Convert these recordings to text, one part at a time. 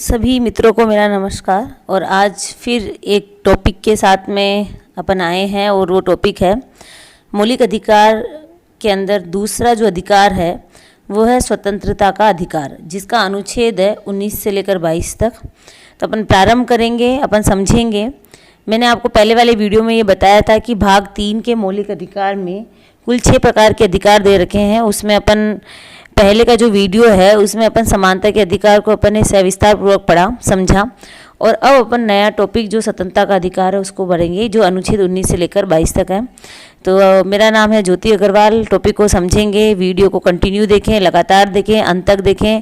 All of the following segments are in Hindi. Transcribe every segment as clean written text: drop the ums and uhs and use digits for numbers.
सभी मित्रों को मेरा नमस्कार। और आज फिर एक टॉपिक के साथ में अपन आए हैं और वो टॉपिक है मौलिक अधिकार के अंदर दूसरा जो अधिकार है वो है स्वतंत्रता का अधिकार, जिसका अनुच्छेद है 19 से लेकर 22 तक। तो अपन प्रारंभ करेंगे, अपन समझेंगे। मैंने आपको पहले वाले वीडियो में ये बताया था कि भाग 3 के मौलिक अधिकार में कुल 6 प्रकार के अधिकार दे रखे हैं। उसमें अपन पहले का जो वीडियो है उसमें अपन समानता के अधिकार को अपन ने सविस्तार पूर्वक पढ़ा, समझा। और अब अपन नया टॉपिक जो स्वतंत्रता का अधिकार है उसको बढ़ेंगे, जो अनुच्छेद 19 से लेकर 22 तक है। तो मेरा नाम है ज्योति अग्रवाल। टॉपिक को समझेंगे, वीडियो को कंटिन्यू देखें, लगातार देखें, अंत तक देखें।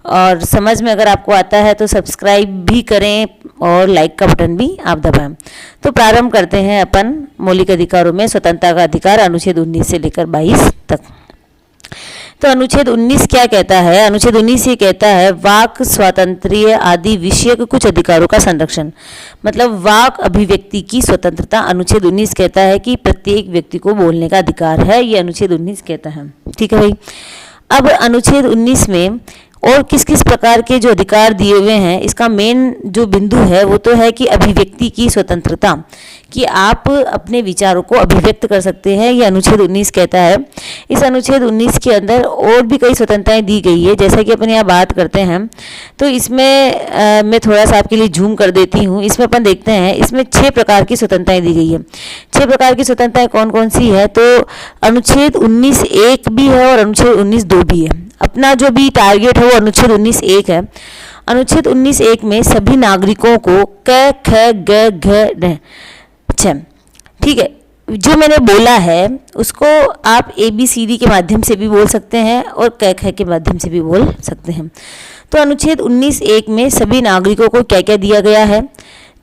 और समझ में अगर आपको आता है तो सब्सक्राइब भी करें और लाइक का बटन भी आप दबाएं। तो प्रारंभ करते हैं अपन मौलिक अधिकारों में स्वतंत्रता का अधिकार अनुच्छेद 19 से लेकर 22 तक। तो अनुच्छेद 19 क्या कहता है? अनुच्छेद 19 ये कहता है वाक स्वातंत्र्य आदि विषयक कुछ अधिकारों का संरक्षण, मतलब वाक अभिव्यक्ति की स्वतंत्रता। अनुच्छेद 19 कहता है कि प्रत्येक व्यक्ति को बोलने का अधिकार है, ये अनुच्छेद 19 कहता है। ठीक है भाई। अब अनुच्छेद 19 में और किस किस प्रकार के जो अधिकार दिए हुए हैं, इसका मेन जो बिंदु है वो तो है कि अभिव्यक्ति की स्वतंत्रता, कि आप अपने विचारों को अभिव्यक्त कर सकते हैं, ये अनुच्छेद 19 कहता है। इस अनुच्छेद 19 के अंदर और भी कई स्वतंत्रताएं दी गई है, जैसा कि अपन यहाँ बात करते हैं। तो इसमें मैं थोड़ा सा आपके लिए जूम कर देती हूँ। इसमें अपन देखते हैं, इसमें 6 प्रकार की स्वतंत्रताएं दी गई है। 6 प्रकार की स्वतंत्रताएं कौन कौन सी है? तो अनुच्छेद 19(1) भी है और अनुच्छेद 19(2) भी है। अपना जो भी टारगेट है वो अनुच्छेद 19(1) है। अनुच्छेद 19(1) में सभी नागरिकों को क ख ग घ ङ, ठीक है, जो मैंने बोला है उसको आप ABCD के माध्यम से भी बोल सकते हैं और क ख के माध्यम से भी बोल सकते हैं। तो अनुच्छेद 19(1) में सभी नागरिकों को क्या क्या दिया गया है?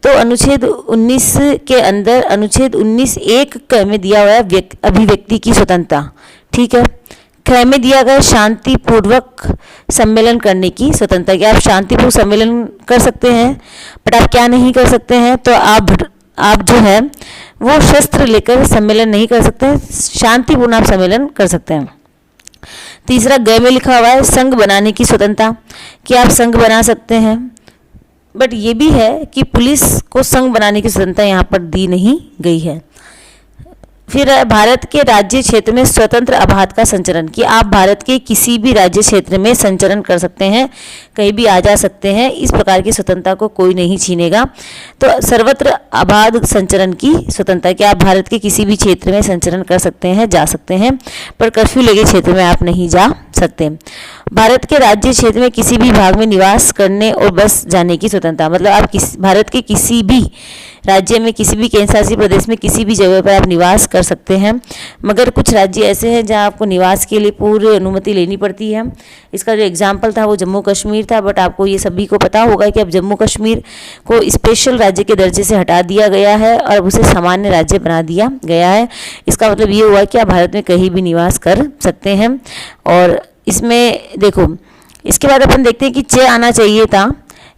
तो अनुच्छेद 19 के अंदर अनुच्छेद 19(1) में दिया हुआ है अभिव्यक्ति की स्वतंत्रता। ठीक है। ख में दिया गया शांतिपूर्वक सम्मेलन करने की स्वतंत्रता, कि आप शांतिपूर्वक सम्मेलन कर सकते हैं, बट आप क्या नहीं कर सकते हैं? तो आप जो है वो शस्त्र लेकर सम्मेलन नहीं कर सकते हैं, शांतिपूर्ण आप सम्मेलन कर सकते हैं। तीसरा ग में लिखा हुआ है संघ बनाने की स्वतंत्रता, कि आप संघ बना सकते हैं, बट ये भी है कि पुलिस को संघ बनाने की स्वतंत्रता यहाँ पर दी नहीं गई है। फिर भारत के राज्य क्षेत्र में स्वतंत्र आपात का संचरण, कि आप भारत के किसी भी राज्य क्षेत्र में संचरण कर सकते हैं, कहीं भी आ जा सकते हैं। इस प्रकार की स्वतंत्रता को कोई नहीं छीनेगा। तो सर्वत्र आबाद संचरण की स्वतंत्रता, कि आप भारत के किसी भी क्षेत्र में संचरण कर सकते हैं, जा सकते हैं, पर कर्फ्यू लगे क्षेत्र में आप नहीं जा सकते। भारत के राज्य क्षेत्र में किसी भी भाग में निवास करने और बस जाने की स्वतंत्रता, मतलब आप भारत के किसी भी राज्य में, किसी भी केंद्र शासित प्रदेश में किसी भी जगह पर आप निवास कर सकते हैं। मगर कुछ राज्य ऐसे हैं जहां आपको निवास के लिए पूर्व अनुमति लेनी पड़ती है। इसका जो एग्जाम्पल था वो जम्मू कश्मीर था, बट आपको ये सभी को पता होगा कि अब जम्मू कश्मीर को स्पेशल राज्य के दर्जे से हटा दिया गया है और उसे सामान्य राज्य बना दिया गया है। इसका मतलब ये हुआ कि आप भारत में कहीं भी निवास कर सकते हैं। और इसमें देखो, इसके बाद अपन देखते हैं कि च आना चाहिए था,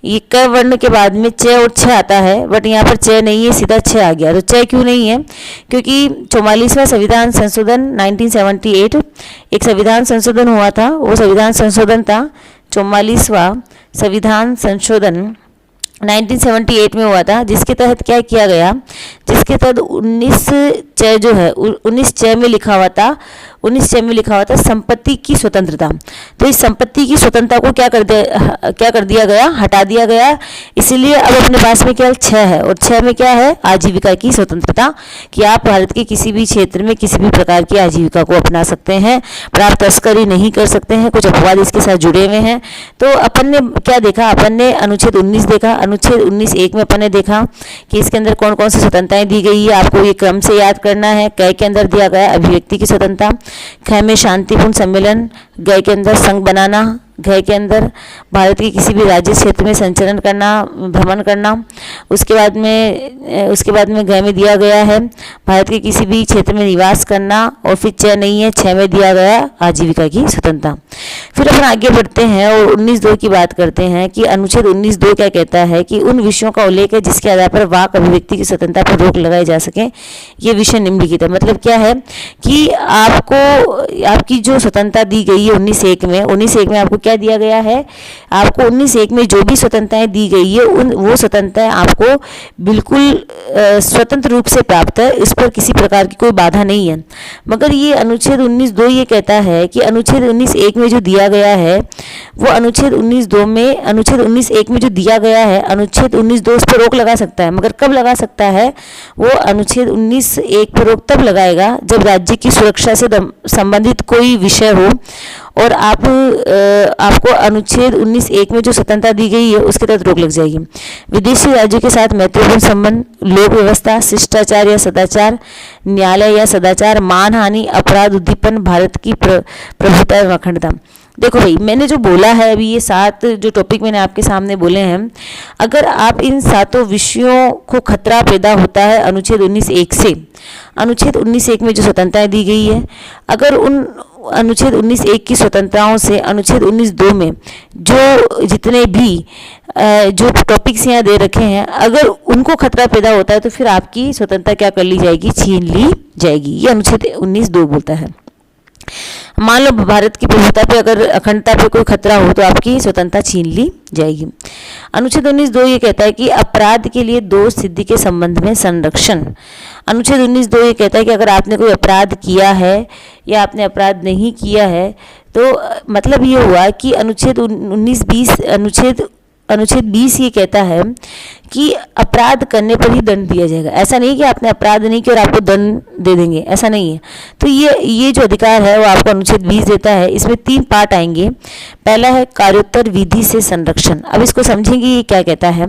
ये क वर्ण के बाद में च और छ आता है, बट यहाँ पर च नहीं है, सीधा छ आ गया। तो च क्यों नहीं है? क्योंकि 44वां संविधान संशोधन 1978 एक संविधान संशोधन हुआ था, वो संविधान संशोधन था 44वां संविधान संशोधन 1978 में हुआ था, जिसके तहत क्या किया गया? जिसके तहत 19 च जो है 19 च में लिखा हुआ था, 19 च में लिखा हुआ था संपत्ति की स्वतंत्रता। तो इस संपत्ति की स्वतंत्रता को क्या कर दिया गया? हटा दिया गया। इसीलिए अब अपने पास में केवल 6 है, और 6 में क्या है? आजीविका की स्वतंत्रता, कि आप भारत के किसी भी क्षेत्र में किसी भी प्रकार की आजीविका को अपना सकते हैं, पर आप तस्करी नहीं कर सकते हैं, कुछ अपवाद इसके साथ जुड़े हुए हैं। तो अपन ने क्या देखा? अपन ने अनुच्छेद 19 देखा। अनुच्छेद 19(1) में अपन ने देखा कि इसके अंदर कौन कौन सी स्वतंत्रताएं दी गई है, आपको ये क्रम से याद करना है। क के अंदर दिया गया अभिव्यक्ति की स्वतंत्रता, ख में शांतिपूर्ण सम्मेलन, ग के अंदर संघ बनाना, घ के अंदर भारत के किसी भी राज्य क्षेत्र में संचरण करना, भ्रमण करना। उसके बाद में घ में दिया गया है भारत के किसी भी क्षेत्र में निवास करना, और फिर च नहीं है, 6 में दिया गया आजीविका की स्वतंत्रता। फिर अपन आगे बढ़ते हैं और 19(2) की बात करते हैं कि अनुच्छेद 19(2) क्या कहता है? कि उन विषयों का उल्लेख है जिसके आधार पर वाक अभिव्यक्ति की स्वतंत्रता पर रोक लगाई जा सके। ये विषय निम्नलिखित है। मतलब क्या है कि आपको आपकी जो स्वतंत्रता दी गई है 19(1) में, 19(1) में आपको क्या दिया गया है, आपको 19(1) में जो भी स्वतंत्रताएं दी गई है वो स्वतंत्रताएं आपको बिल्कुल स्वतंत्र रूप से प्राप्त है, इस पर किसी प्रकार की कोई बाधा नहीं है। मगर ये अनुच्छेद 19(2) ये कहता है कि अनुच्छेद 19(1) में जो दिया गया है वो अनुच्छेद 19(2) में, अनुच्छेद 19(1) में जो दिया गया है अनुच्छेद 19(2) उस पर रोक लगा सकता है। मगर कब लगा सकता है, वो अनुच्छेद 19(1) पर रोक तब लगाएगा जब राज्य की सुरक्षा से संबंधित कोई विषय हो और आपको अनुच्छेद 19(1) में जो स्वतंत्रता दी गई है उसके तहत रोक लग जाएगी। विदेशी राज्यों के साथ महत्वपूर्ण संबंध, लोक व्यवस्था, शिष्टाचार या सदाचार, न्यायालय या सदाचार, मानहानि, अपराध, उद्दीपन, भारत की प्रभुता एवं अखंडता। देखो भाई, मैंने जो बोला है अभी, ये 7 जो टॉपिक मैंने आपके सामने बोले हैं, अगर आप इन 7 विषयों को खतरा पैदा होता है अनुच्छेद 19(1) से, अनुच्छेद 19(1) में जो स्वतंत्रताएं दी गई है, अगर उन अनुच्छेद 19(1) की स्वतंत्रताओं से अनुच्छेद 19(2) में जो जितने भी जो टॉपिक्स यहाँ दे रखे हैं, अगर उनको खतरा पैदा होता है तो फिर आपकी स्वतंत्रता क्या कर ली जाएगी, छीन ली जाएगी। ये अनुच्छेद 19(2) बोलता है। मान लो भारत की प्रभुता पे, अगर अखंडता पे कोई खतरा हो तो आपकी स्वतंत्रता छीन ली जाएगी। अनुच्छेद 19(2) ये कहता है कि अपराध के लिए दोष सिद्धि के संबंध में संरक्षण। अनुच्छेद 19(2) ये कहता है कि अगर आपने कोई अपराध किया है या आपने अपराध नहीं किया है तो मतलब ये हुआ कि अनुच्छेद 20 ये कहता है कि अपराध करने पर ही दंड दिया जाएगा। ऐसा नहीं कि आपने अपराध नहीं किया और आपको दंड दे देंगे, ऐसा नहीं है। तो ये जो अधिकार है वो आपको अनुच्छेद 20 देता है। इसमें 3 पार्ट आएंगे। पहला है कार्योत्तर विधि से संरक्षण। अब इसको समझेंगे ये क्या कहता है।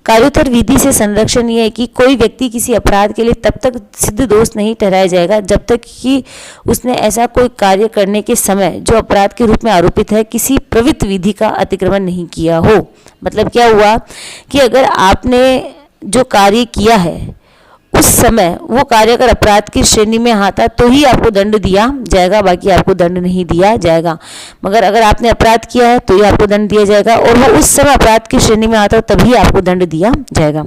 कार्योत्तर विधि से संरक्षण ये है कि कोई व्यक्ति किसी अपराध के लिए तब तक सिद्ध दोष नहीं ठहराया जाएगा जब तक कि उसने ऐसा कोई कार्य करने के समय जो अपराध के रूप में आरोपित है किसी प्रवृत्त विधि का अतिक्रमण नहीं किया हो। मतलब क्या हुआ कि अगर आपने जो कार्य किया है उस समय वो कार्य अगर अपराध की श्रेणी में आता तो ही आपको दंड दिया जाएगा, बाकी आपको दंड नहीं दिया जाएगा। मगर अगर आपने अपराध किया है तो ही आपको दंड दिया जाएगा और वो उस समय अपराध की श्रेणी में आता तभी आपको दंड दिया जाएगा।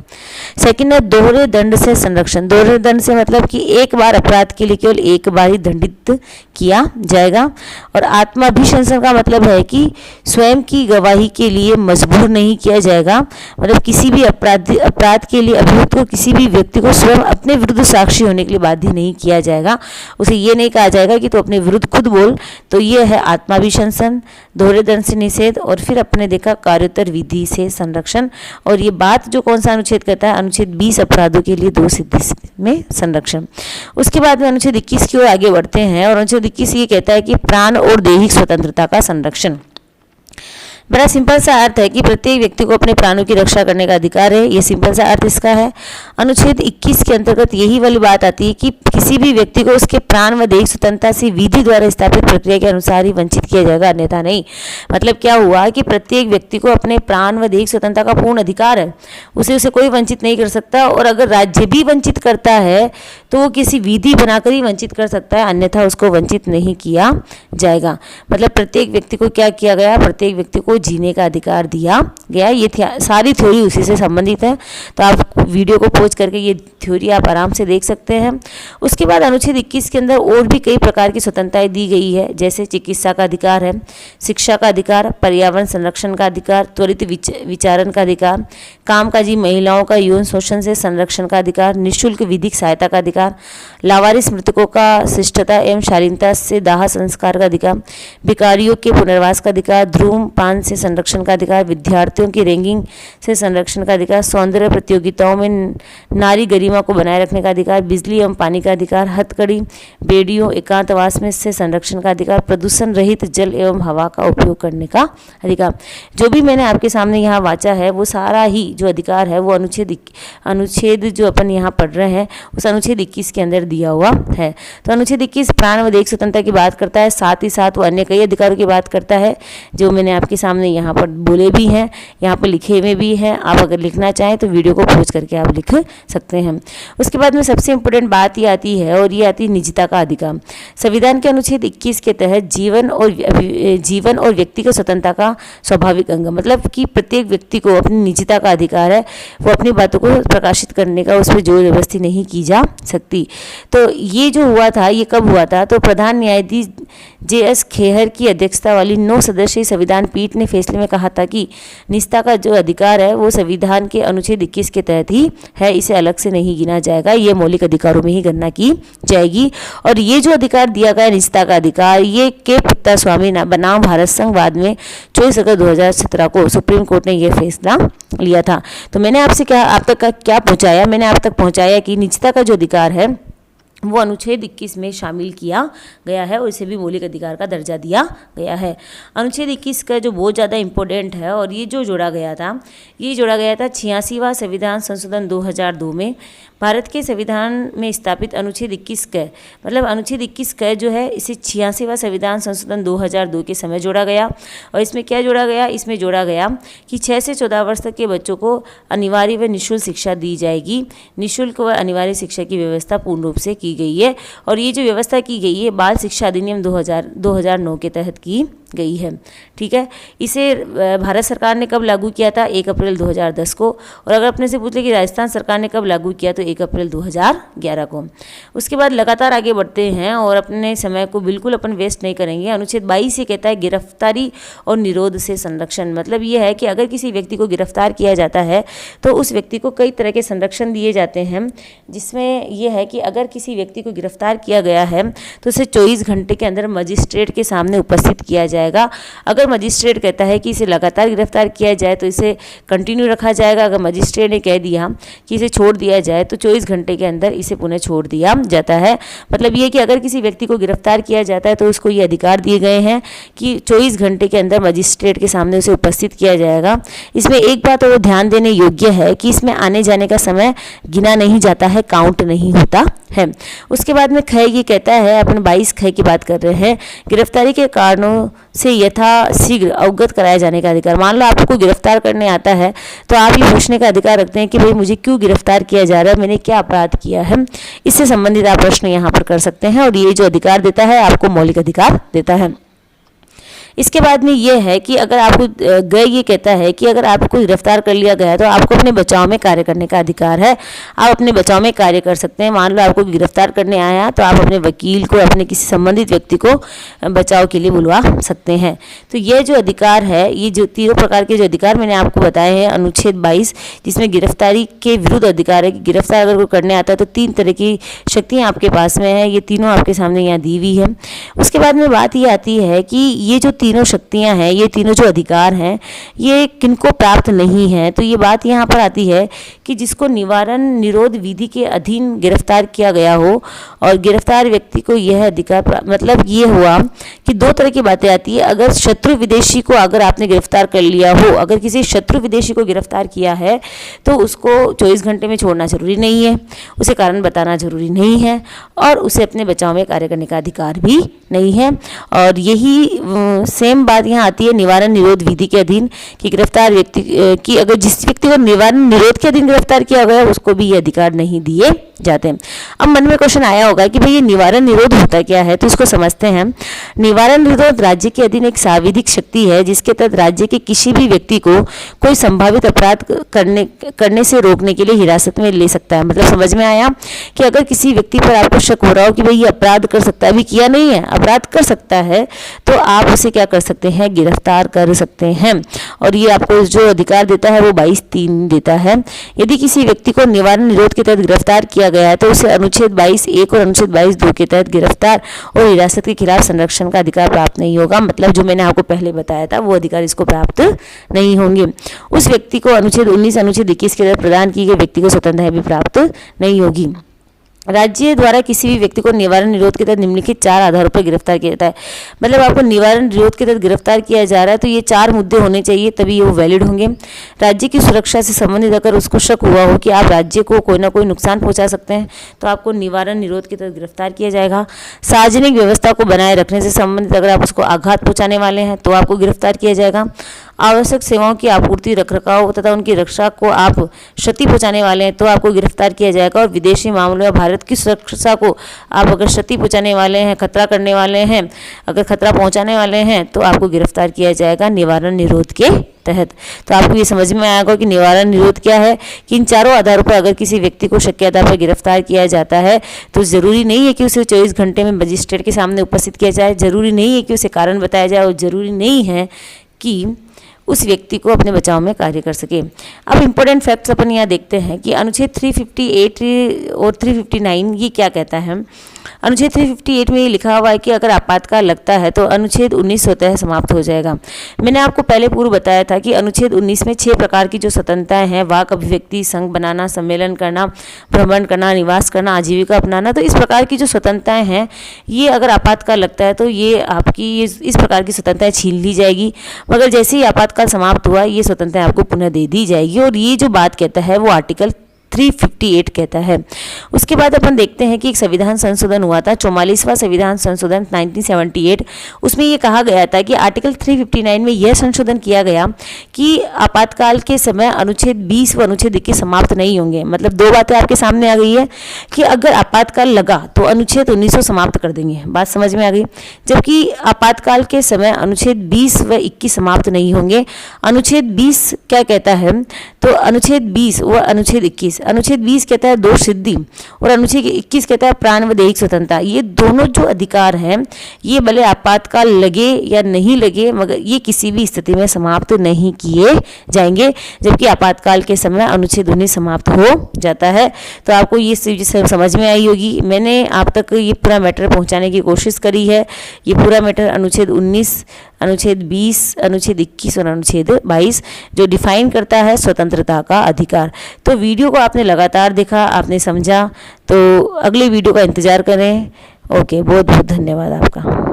सेकंड है दोहरे दंड से संरक्षण। दोहरे दंड से मतलब कि एक बार अपराध के लिए केवल एक बार ही दंडित किया जाएगा। और आत्माभिशंसन का मतलब है कि स्वयं की गवाही के लिए मजबूर नहीं किया जाएगा। मतलब किसी भी अपराध के लिए अभियुक्त को किसी भी व्यक्ति को स्वयं अपने विरुद्ध साक्षी होने के लिए बाध्य नहीं किया जाएगा। उसे ये नहीं कहा जाएगा कि तो अपने विरुद्ध खुद बोल। तो ये है आत्माभिशंसन, दोहरे दंड से निषेध, और फिर अपने देखा कार्योत्तर विधि से संरक्षण। और ये बात जो कौन सा अनुच्छेद कहता है, अनुच्छेद 20 अपराधों के लिए दोष सिद्धि में संरक्षण। उसके बाद में अनुच्छेद 21 की ओर आगे बढ़ते हैं और अनुच्छेद 21 ये कहता है कि प्राण और दैहिक स्वतंत्रता का संरक्षण। बड़ा सिंपल सा अर्थ है कि प्रत्येक व्यक्ति को अपने प्राणों की रक्षा करने का अधिकार है। ये सिंपल सा अर्थ इसका है। अनुच्छेद 21 के अंतर्गत यही वाली बात आती है कि किसी भी व्यक्ति को उसके प्राण व दैहिक स्वतंत्रता से विधि द्वारा स्थापित प्रक्रिया के अनुसार ही वंचित किया जाएगा, अन्यथा नहीं। मतलब क्या हुआ कि प्रत्येक व्यक्ति को अपने प्राण व दैहिक स्वतंत्रता का पूर्ण अधिकार है, उसे कोई वंचित नहीं कर सकता। और अगर राज्य भी वंचित करता है तो वो किसी विधि बनाकर ही वंचित कर सकता है, अन्यथा उसको वंचित नहीं किया जाएगा। मतलब प्रत्येक व्यक्ति को क्या किया गया, प्रत्येक व्यक्ति को जीने का अधिकार दिया गया। ये सारी थ्योरी उसी से संबंधित है। तो आप वीडियो को पॉज करके ये थ्योरी आप आराम से देख सकते हैं। उसके बाद अनुच्छेद 21 के अंदर और भी कई प्रकार की स्वतंत्रताएं दी गई है, जैसे चिकित्सा का अधिकार है, शिक्षा का अधिकार, पर्यावरण संरक्षण का अधिकार, त्वरित विचारण का अधिकार, कामकाजी महिलाओं का यौन शोषण से संरक्षण का अधिकार, निःशुल्क विधिक सहायता का अधिकार, लावारिस मृतकों का शिष्टता एवं शालीनता से दाह संस्कार का अधिकार, भिखारियों के पुनर्वास का अधिकार, धूम्रपान से संरक्षण का अधिकार, विद्यार्थियों की रैंकिंग से संरक्षण का अधिकार, सौंदर्य प्रतियोगिताओं में नारी गरिमा को बनाए रखने का अधिकार, बिजली एवं पानी का अधिकार, हथकड़ी, बेड़ियों एकांतवास में से संरक्षण का अधिकार, प्रदूषण रहित जल एवं हवा का उपयोग करने का अधिकार। जो भी मैंने आपके सामने यहाँ वाचा है वो सारा ही जो अधिकार है वो अनुच्छेद जो अपन यहाँ पढ़ रहे हैं उस अनुच्छेद 21 के अंदर दिया हुआ है। तो अनुच्छेद 21 प्राण व दैहिक स्वतंत्रता की बात करता है, साथ ही साथ वो अन्य कई अधिकारों की बात करता है जो मैंने आपके सामने सामने यहाँ पर बोले भी हैं, यहाँ पर लिखे हुए भी हैं। आप अगर लिखना चाहें तो वीडियो को पॉज करके आप लिख सकते हैं। उसके बाद में सबसे इम्पोर्टेंट बात ये आती है, और ये आती है निजता का अधिकार। संविधान के अनुच्छेद 21 के तहत जीवन और व्यक्तिगत स्वतंत्रता का स्वाभाविक अंग, मतलब कि प्रत्येक व्यक्ति को अपनी निजता का अधिकार है, वो अपनी बातों को प्रकाशित करने का, उस पर जोर जबरदस्ती नहीं की जा सकती। तो ये जो हुआ था, ये कब हुआ था? तो प्रधान न्यायाधीश JS खेहर की अध्यक्षता वाली 9 सदस्यीय संविधान पीठ ने फैसले में कहा था कि निजता का जो अधिकार है वो संविधान के अनुच्छेद 21 के तहत ही है, इसे अलग से नहीं गिना जाएगा, ये मौलिक अधिकारों में ही गणना की जाएगी। और ये जो अधिकार दिया गया निजता का अधिकार, ये के पुत्ता स्वामी बनाम भारत संघ बाद में 24 अगस्त 2017 को सुप्रीम कोर्ट ने यह फैसला लिया था। तो मैंने आपसे आप तक क्या पहुंचाया? मैंने आप तक पहुंचाया कि निजता का जो अधिकार है वो अनुच्छेद 21 में शामिल किया गया है और इसे भी मौलिक अधिकार का दर्जा दिया गया है। अनुच्छेद 21 का जो बहुत ज़्यादा इम्पोर्टेंट है, और ये जो जोड़ा गया था, ये जोड़ा गया था 86वां संविधान संशोधन 2002 में। भारत के संविधान में स्थापित अनुच्छेद 21 क, मतलब अनुच्छेद 21 क जो है, इसे 86वां संविधान संशोधन 2002 के समय जोड़ा गया। और इसमें क्या जोड़ा गया? इसमें जोड़ा गया कि 6 से 14 वर्ष तक के बच्चों को अनिवार्य व निःशुल्क शिक्षा दी जाएगी। निःशुल्क व अनिवार्य शिक्षा की व्यवस्था पूर्ण रूप से की गई है, और ये जो व्यवस्था की गई है बाल शिक्षा अधिनियम 2009 के तहत की गई है। ठीक है, इसे भारत सरकार ने कब लागू किया था? 1 अप्रैल 2010 को। और अगर अपने से पूछ ले कि राजस्थान सरकार ने कब लागू किया, तो 1 अप्रैल 2011 को। उसके बाद लगातार आगे बढ़ते हैं और अपने समय को बिल्कुल अपन वेस्ट नहीं करेंगे। अनुच्छेद 22 ये कहता है गिरफ्तारी और निरोध से संरक्षण, मतलब ये है कि अगर किसी व्यक्ति को गिरफ्तार किया जाता है तो उस व्यक्ति को कई तरह के संरक्षण दिए जाते हैं, जिसमें यह है कि अगर किसी व्यक्ति को गिरफ्तार किया गया है तो उसे 24 घंटे के अंदर मजिस्ट्रेट के सामने उपस्थित किया जाएगा। अगर मजिस्ट्रेट कहता है कि इसे लगातार गिरफ्तार किया जाए तो इसे कंटिन्यू रखा जाएगा। अगर मजिस्ट्रेट ने कह दिया कि इसे छोड़ दिया जाए तो 24 घंटे के अंदर इसे पुनः छोड़ दिया जाता है। मतलब ये कि अगर किसी व्यक्ति को गिरफ्तार किया जाता है तो उसको ये अधिकार दिए गए हैं कि 24 घंटे के अंदर मजिस्ट्रेट के सामने उसे उपस्थित किया जाएगा। इसमें एक बात और ध्यान देने योग्य है कि इसमें आने जाने का समय गिना नहीं जाता है, काउंट नहीं होता है। उसके बाद में ख ये कहता है, अपन 22 ख की बात कर रहे हैं, गिरफ्तारी के कारणों से यथा शीघ्र अवगत कराए जाने का अधिकार। मान लो आपको गिरफ्तार करने आता है तो आप ये पूछने का अधिकार रखते हैं कि भाई मुझे क्यों गिरफ्तार किया जा रहा है, मैंने क्या अपराध किया है। इससे संबंधित आप प्रश्न यहाँ पर कर सकते हैं, और ये जो अधिकार देता है आपको मौलिक अधिकार देता है। इसके बाद में ये है कि अगर आपको ये कहता है कि अगर आपको गिरफ्तार कर लिया गया तो आपको अपने बचाव में कार्य करने का अधिकार है। आप अपने बचाव में कार्य कर सकते हैं। मान लो आपको गिरफ्तार करने आया तो आप अपने वकील को, अपने किसी संबंधित व्यक्ति को बचाव के लिए बुलवा सकते हैं। तो ये जो अधिकार है, ये जो तीनों प्रकार के जो अधिकार मैंने आपको बताए हैं, अनुच्छेद 22 जिसमें गिरफ्तारी के विरुद्ध अधिकार है कि गिरफ्तार अगर कोई करने आता है तो 3 तरह की शक्तियाँ आपके पास में है। ये तीनों आपके सामने यहाँ दी हुई है। उसके बाद में बात ये आती है कि ये जो तीनों शक्तियां हैं, ये तीनों जो अधिकार हैं, ये किनको प्राप्त नहीं है। तो ये बात यहाँ पर आती है कि जिसको निवारण निरोध विधि के अधीन गिरफ्तार किया गया हो और गिरफ्तार व्यक्ति को यह अधिकार, मतलब ये हुआ कि 2 तरह की बातें आती है। अगर शत्रु विदेशी को अगर आपने गिरफ्तार कर लिया हो, अगर किसी शत्रु विदेशी को गिरफ्तार किया है तो उसको 24 घंटे में छोड़ना जरूरी नहीं है, उसे कारण बताना जरूरी नहीं है, और उसे अपने बचाव में कार्य करने का अधिकार भी नहीं है। और यही सेम बात यहाँ आती है निवारण निरोध विधि के अधीन कि गिरफ्तार व्यक्ति की, अगर जिस व्यक्ति को निवारण निरोध के अधीन गिरफ्तार किया गया उसको भी ये अधिकार नहीं दिए जाते हैं। अब मन में क्वेश्चन आया होगा कि भाई ये निवारण निरोध होता क्या है, तो इसको समझते हैं। निवारण निरोध राज्य के अधीन एक सांविधिक शक्ति है जिसके तहत राज्य के किसी भी व्यक्ति को कोई संभावित अपराध करने से रोकने के लिए हिरासत में ले सकता है। मतलब समझ में आया कि अगर किसी व्यक्ति पर आपको शक हो रहा हो कि भाई ये अपराध कर सकता है, अभी किया नहीं है, अपराध कर सकता है, तो आप उसे क्या कर सकते हैं, गिरफ्तार कर सकते हैं। और ये आपको जो अधिकार देता है वो 22(3) देता है। यदि किसी व्यक्ति को निवारण निरोध के तहत गिरफ्तार किया गया है तो उसे अनुच्छेद 22(1) और अनुच्छेद 22(2) के तहत गिरफ्तार और हिरासत के खिलाफ संरक्षण का अधिकार प्राप्त नहीं होगा। मतलब जो मैंने आपको पहले बताया था वो अधिकार इसको प्राप्त नहीं होंगे। उस व्यक्ति को अनुच्छेद 19, अनुच्छेद 21 के तहत प्रदान की गई व्यक्ति को स्वतंत्रता भी प्राप्त नहीं होगी। राज्य द्वारा किसी भी व्यक्ति को निवारण निरोध के तहत निम्नलिखित 4 आधारों पर गिरफ्तार किया जाता है। मतलब आपको निवारण निरोध के तहत गिरफ्तार किया जा रहा है तो ये 4 मुद्दे होने चाहिए, तभी वो वैलिड होंगे। राज्य की सुरक्षा से संबंधित अगर उसको शक हुआ हो कि आप राज्य को कोई ना कोई नुकसान पहुंचा सकते हैं तो आपको निवारण निरोध के तहत गिरफ्तार किया जाएगा। सार्वजनिक व्यवस्था को बनाए रखने से संबंधित अगर आप उसको आघात पहुँचाने वाले हैं तो आपको गिरफ्तार किया जाएगा। आवश्यक सेवाओं की आपूर्ति, रखरखाव तथा उनकी रक्षा को आप क्षति पहुंचाने वाले हैं तो आपको गिरफ्तार किया जाएगा। और विदेशी मामलों में भारत की सुरक्षा को आप अगर क्षति पहुंचाने वाले हैं, खतरा करने वाले हैं, अगर खतरा पहुंचाने वाले हैं तो आपको गिरफ्तार किया जाएगा निवारण निरोध के तहत। तो आपको ये समझ में आएगा कि निवारण निरोध क्या है, कि इन चारों आधारों पर अगर किसी व्यक्ति को शक के आधार पर गिरफ्तार किया जाता है तो ज़रूरी नहीं है कि उसे 24 घंटे में मजिस्ट्रेट के सामने उपस्थित किया जाए, ज़रूरी नहीं है कि उसे कारण बताया जाए और ज़रूरी नहीं है कि उस व्यक्ति को अपने बचाव में कार्य कर सके। अब इम्पोर्टेंट फैक्ट्स अपन यहाँ देखते हैं कि अनुच्छेद 358 और 359 ये क्या कहता है। अनुच्छेद 358 में ये लिखा हुआ है कि अगर आपातकाल लगता है तो अनुच्छेद 19 स्वतः समाप्त हो जाएगा। मैंने आपको पहले पूर्व बताया था कि अनुच्छेद 19 में 6 प्रकार की जो स्वतंत्रताएं हैं, वाक अभिव्यक्ति, संघ बनाना, सम्मेलन करना, भ्रमण करना, निवास करना, आजीविका अपनाना, तो इस प्रकार की जो स्वतंत्रताएं हैं ये अगर आपातकाल लगता है तो ये आपकी इस प्रकार की स्वतंत्रताएं छीन ली जाएगी। मगर जैसे ही आपातकाल समाप्त हुआ ये स्वतंत्रता आपको पुनः दे दी जाएगी। और ये जो बात कहता है वो आर्टिकल 358 कहता है। उसके बाद अपन देखते हैं कि एक संविधान संशोधन हुआ था, 44वां संविधान संशोधन 1978। उसमें ये कहा गया था कि आर्टिकल 359 में यह संशोधन किया गया कि आपातकाल के समय अनुच्छेद 20 व अनुच्छेद 21 समाप्त नहीं होंगे। मतलब दो बातें आपके सामने आ गई है कि अगर आपातकाल लगा तो अनुच्छेद 19 समाप्त कर देंगे, बात समझ में आ गई। जबकि आपातकाल के समय अनुच्छेद 20 व 21 समाप्त नहीं होंगे। अनुच्छेद 20 क्या कहता है, तो अनुच्छेद 20 व अनुच्छेद 21, अनुच्छेद 20 कहता है दोष सिद्धि और अनुच्छेद 21 कहता है प्राण व दैहिक स्वतंत्रता। ये दोनों जो अधिकार हैं ये भले आपातकाल लगे या नहीं लगे मगर ये किसी भी स्थिति में समाप्त नहीं किए जाएंगे, जबकि आपातकाल के समय अनुच्छेद 19 समाप्त हो जाता है। तो आपको ये समझ में आई होगी। मैंने आप तक ये पूरा मैटर पहुंचाने की कोशिश करी है। ये पूरा मैटर अनुच्छेद 19, अनुच्छेद 20, अनुच्छेद 21 और अनुच्छेद 22 जो डिफाइन करता है स्वतंत्रता का अधिकार। तो वीडियो को आपने लगातार देखा, आपने समझा, तो अगले वीडियो का इंतज़ार करें। ओके, बहुत बहुत धन्यवाद आपका।